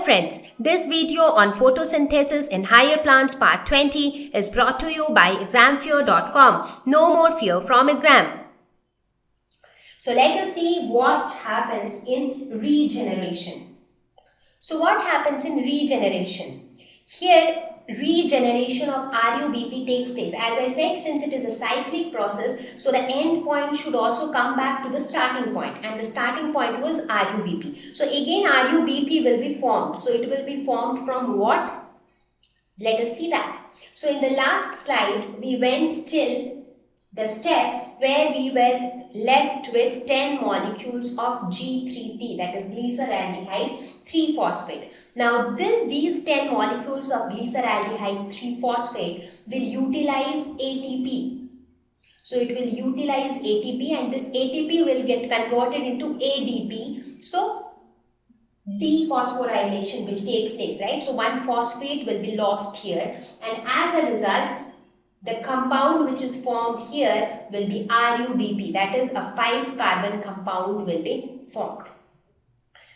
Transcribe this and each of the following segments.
friends, this video on photosynthesis in higher plants part 20 is brought to you by examfear.com. No more fear from exam. So let us see what happens in regeneration. So what happens in regeneration? Here regeneration of RUBP takes place. As I said, since it is a cyclic process, so the end point should also come back to the starting point, and the starting point was RUBP. So again RUBP will be formed. So it will be formed from what? Let us see that. So in the last slide we went till the step where we were left with 10 molecules of G3P, that is glyceraldehyde 3-phosphate. Now these 10 molecules of glyceraldehyde 3-phosphate will utilize ATP. So it will utilize ATP, and this ATP will get converted into ADP. So dephosphorylation will take place, right? So one phosphate will be lost here, and as a result the compound which is formed here will be RUBP, that is a 5-carbon compound will be formed.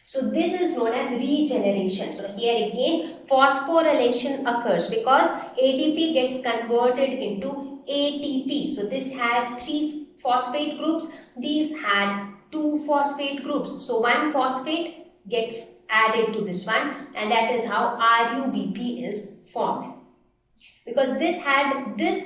So this is known as regeneration. So here again phosphorylation occurs because ATP gets converted into ATP. So this had 3 phosphate groups, these had 2 phosphate groups. So one phosphate gets added to this one, and that is how RUBP is formed. Because this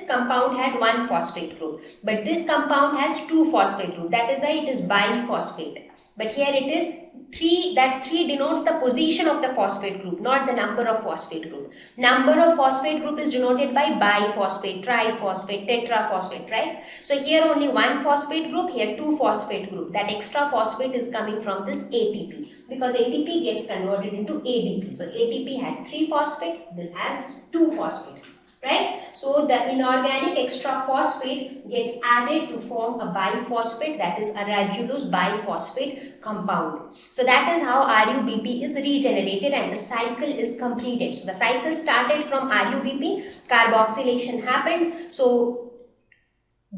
compound had 1 phosphate group, but this compound has 2 phosphate group. That is why it is biphosphate. But here it is 3. That 3 denotes the position of the phosphate group, not the number of phosphate group. Number of phosphate group is denoted by biphosphate, triphosphate, tetraphosphate, right? So here only 1 phosphate group, here 2 phosphate group. That extra phosphate is coming from this ATP, because ATP gets converted into ADP. So ATP had 3 phosphate, this has 2 phosphate. Right? So the inorganic extra phosphate gets added to form a biphosphate, that is a ribulose biphosphate compound. So that is how RUBP is regenerated and the cycle is completed. So the cycle started from RUBP, carboxylation happened, so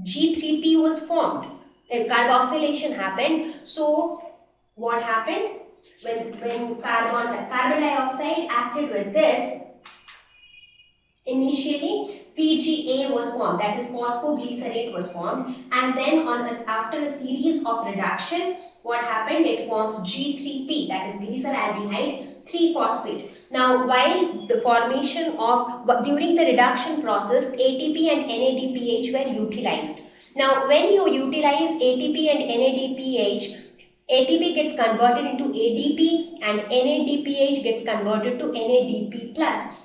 G3P was formed, carboxylation happened. So what happened? When carbon dioxide acted with this, initially PGA was formed, that is phosphoglycerate was formed, and then after a series of reduction, what happened? It forms G3P, that is glyceraldehyde 3-phosphate. Now while the formation of, during the reduction process, ATP and NADPH were utilized. Now when you utilize ATP and NADPH, ATP gets converted into ADP and NADPH gets converted to NADP+.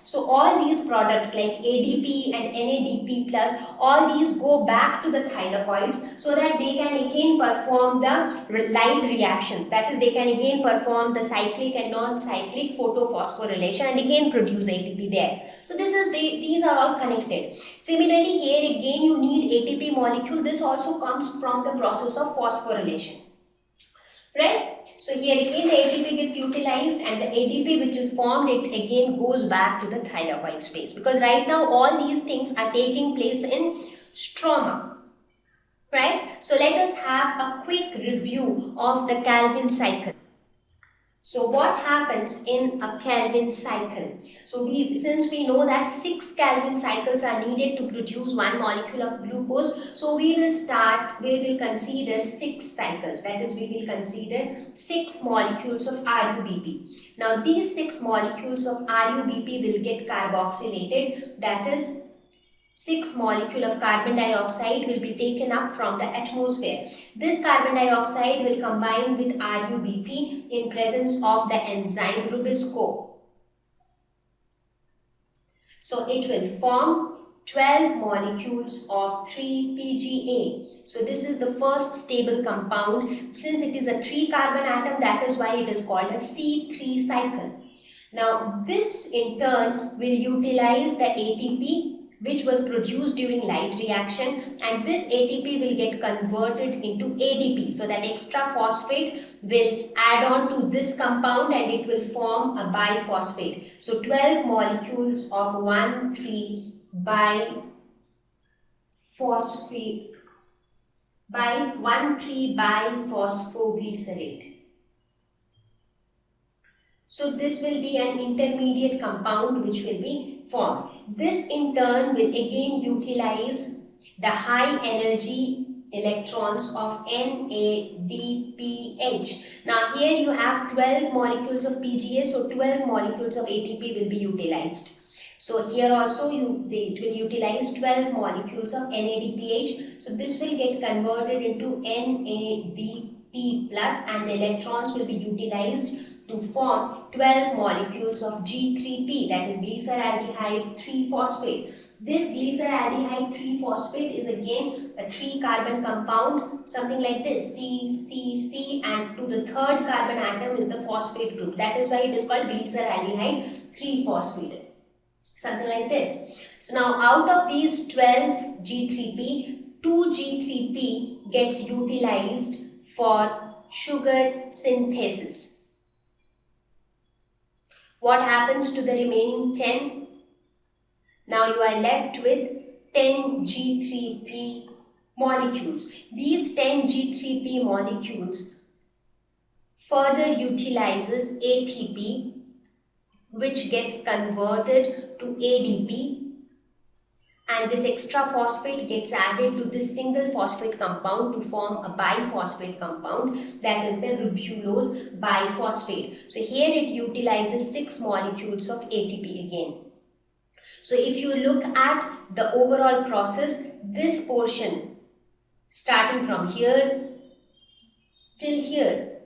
So all these products like ADP and NADP+, all these go back to the thylakoids so that they can again perform the light reactions. That is, they can again perform the cyclic and non-cyclic photophosphorylation and again produce ATP there. So these are all connected. Similarly, here again you need ATP molecule. This also comes from the process of phosphorylation. Right? So here again the ATP gets utilized and the ADP which is formed, it again goes back to the thylakoid space, because right now all these things are taking place in stroma. Right? So let us have a quick review of the Calvin cycle. So what happens in a Calvin cycle? So since we know that 6 Calvin cycles are needed to produce 1 molecule of glucose, so we will consider 6 cycles. That is, we will consider 6 molecules of RUBP. Now these 6 molecules of RUBP will get carboxylated, that is 6 molecule of carbon dioxide will be taken up from the atmosphere. This carbon dioxide will combine with RUBP in presence of the enzyme Rubisco. So it will form 12 molecules of 3-PGA. So this is the first stable compound. Since it is a 3-carbon atom, that is why it is called a C3 cycle. Now this in turn will utilize the ATP which was produced during light reaction, and this ATP will get converted into ADP. So that extra phosphate will add on to this compound and it will form a biphosphate. So 12 molecules of 1,3 biphosphoglycerate. So this will be an intermediate compound which will be formed. This in turn will again utilize the high energy electrons of NADPH. Now here you have 12 molecules of PGA, so 12 molecules of ATP will be utilized. So here also it will utilize 12 molecules of NADPH. So this will get converted into NADP plus and the electrons will be utilized to form 12 molecules of G3P, that is glyceraldehyde 3-phosphate. This glyceraldehyde 3-phosphate is again a 3-carbon compound, something like this, C, and to the third carbon atom is the phosphate group. That is why it is called glyceraldehyde 3-phosphate. Something like this. So now out of these 12 G3P, 2 G3P gets utilized for sugar synthesis. What happens to the remaining 10? Now you are left with 10 G3P molecules. These 10 G3P molecules further utilizes ATP, which gets converted to ADP, and this extra phosphate gets added to this single phosphate compound to form a biphosphate compound, that is the ribulose biphosphate. So here it utilizes 6 molecules of ATP again. So if you look at the overall process, this portion starting from here till here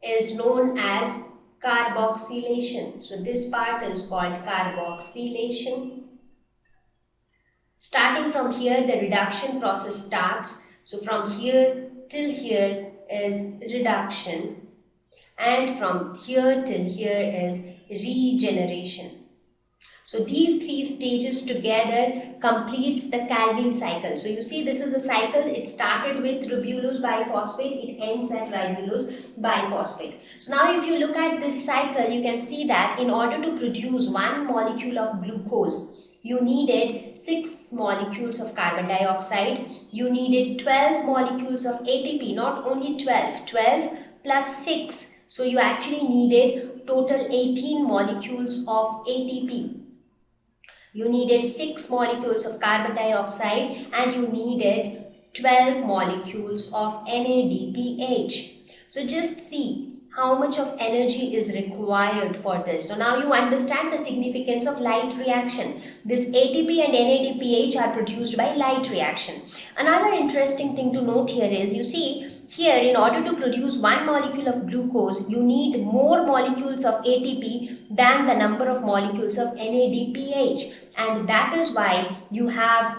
is known as carboxylation. So this part is called carboxylation. Starting from here, the reduction process starts. So from here till here is reduction, and from here till here is regeneration. So these 3 stages together completes the Calvin cycle. So you see, this is a cycle. It started with ribulose biphosphate. It ends at ribulose biphosphate. So now if you look at this cycle, you can see that in order to produce 1 molecule of glucose, you needed 6 molecules of carbon dioxide. You needed 12 molecules of ATP, not only 12, 12 plus 6. So you actually needed total 18 molecules of ATP. You needed 6 molecules of carbon dioxide and you needed 12 molecules of NADPH. So just see how much of energy is required for this. So now you understand the significance of light reaction. This ATP and NADPH are produced by light reaction. Another interesting thing to note here is, you see, here in order to produce 1 molecule of glucose, you need more molecules of ATP than the number of molecules of NADPH. And that is why you have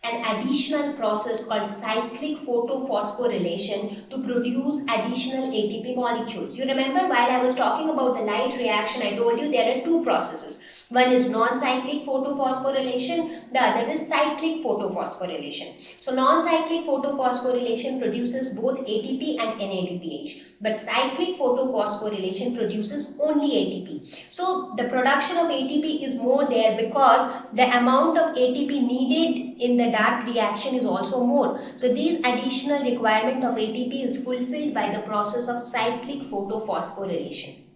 an additional process called cyclic photophosphorylation to produce additional ATP molecules. You remember while I was talking about the light reaction, I told you there are 2 processes. One is non-cyclic photophosphorylation, the other is cyclic photophosphorylation. So non-cyclic photophosphorylation produces both ATP and NADPH, but cyclic photophosphorylation produces only ATP. So the production of ATP is more there because the amount of ATP needed in the dark reaction is also more. So this additional requirement of ATP is fulfilled by the process of cyclic photophosphorylation.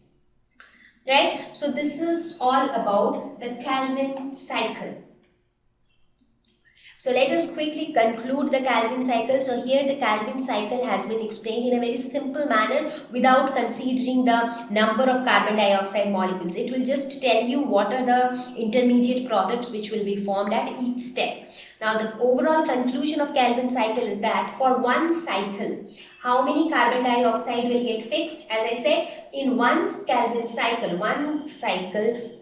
Right? So this is all about the Calvin cycle. So let us quickly conclude the Calvin cycle. So here the Calvin cycle has been explained in a very simple manner without considering the number of carbon dioxide molecules. It will just tell you what are the intermediate products which will be formed at each step. Now the overall conclusion of Calvin cycle is that for one cycle, how many carbon dioxide will get fixed? As I said, in one Calvin cycle,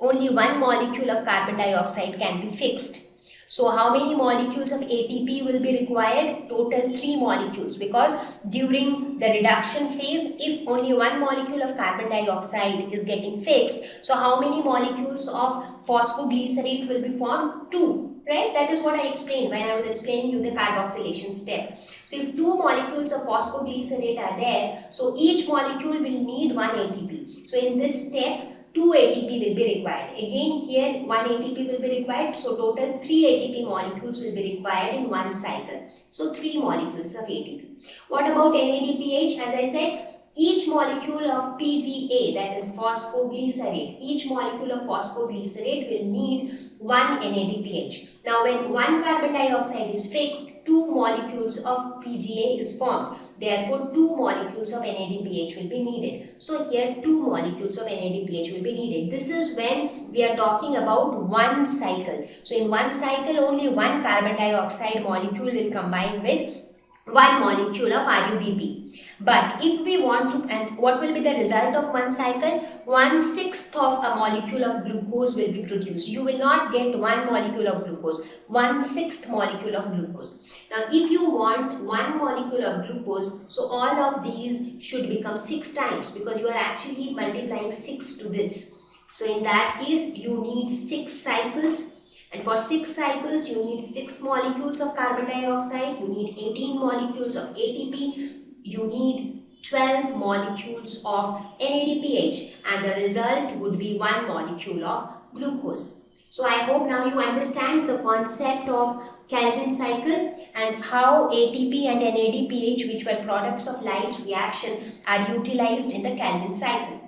only 1 molecule of carbon dioxide can be fixed. So how many molecules of ATP will be required? Total 3 molecules, because during the reduction phase, if only 1 molecule of carbon dioxide is getting fixed, so how many molecules of phosphoglycerate will be formed? 2. Right? That is what I explained when I was explaining you the carboxylation step. So if 2 molecules of phosphoglycerate are there, so each molecule will need 1 ATP. So in this step, 2 ATP will be required. Again here 1 ATP will be required. So total 3 ATP molecules will be required in one cycle. So 3 molecules of ATP. What about NADPH? As I said, each molecule of PGA, that is phosphoglycerate, each molecule of phosphoglycerate will need 1 NADPH. Now when one carbon dioxide is fixed, 2 molecules of PGA is formed. Therefore, 2 molecules of NADPH will be needed. So here 2 molecules of NADPH will be needed. This is when we are talking about one cycle. So in one cycle, only one carbon dioxide molecule will combine with one molecule of RUBP. But if we want to, and what will be the result of one cycle? 1/6 of a molecule of glucose will be produced. You will not get one molecule of glucose, 1/6 molecule of glucose. Now if you want one molecule of glucose, so all of these should become 6 times, because you are actually multiplying 6 to this. So in that case, you need 6 cycles. And for 6 cycles, you need 6 molecules of carbon dioxide, you need 18 molecules of ATP, you need 12 molecules of NADPH, and the result would be 1 molecule of glucose. So I hope now you understand the concept of Calvin cycle and how ATP and NADPH, which were products of light reaction, are utilized in the Calvin cycle.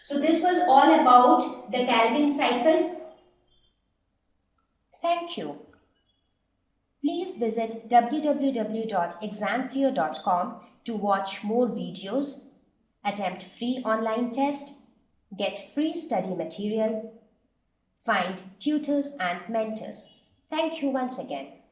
So this was all about the Calvin cycle. Thank you. Please visit www.examfear.com to watch more videos, attempt free online test, get free study material, find tutors and mentors. Thank you once again.